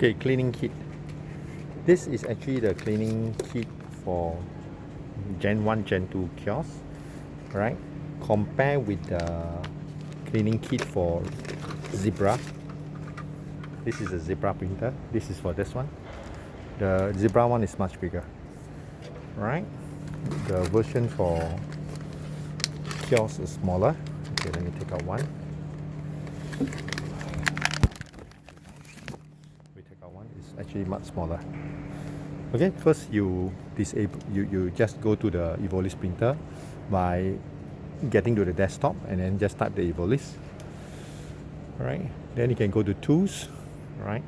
Okay, cleaning kit. This is actually the cleaning kit for Gen 1, Gen 2 kiosk, right? Compare with the cleaning kit for Zebra. This is a Zebra printer. This is for this one. The Zebra one is much bigger, right? The version for kiosk is smaller. Okay, let me take out one. We take out one. It's actually much smaller. Okay, first you disable. You just go to the Evolis printer by getting to the desktop and then just type the Evolis. Alright, then you can go to tools. Right.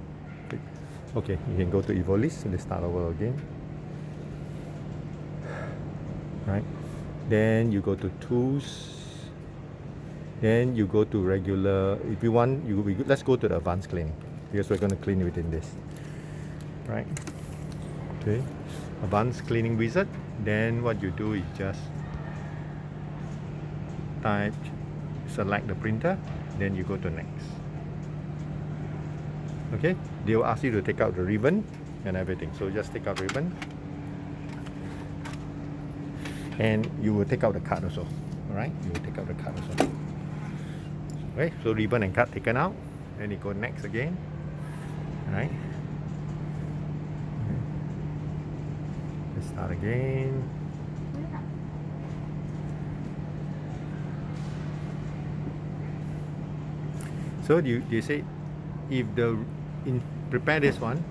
Okay, you can go to Evolis. Let's start over again. Right. Then you go to tools. Then you go to regular. If you want, let's go to the advanced cleaning because we're going to clean within this. Right. Okay. Advanced cleaning wizard. Then what you do is just type, select the printer. Then you go to next. Okay. They will ask you to take out the ribbon and everything. So just take out ribbon. And you will take out the card also. Alright, you will take out the card also. Okay, so ribbon and card taken out. Then you go next again. Alright. Let's start again. So you say if prepare this one,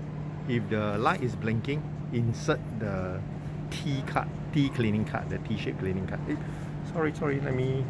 if the light is blinking, insert the T cleaning card, the T-shaped cleaning card. Sorry, let me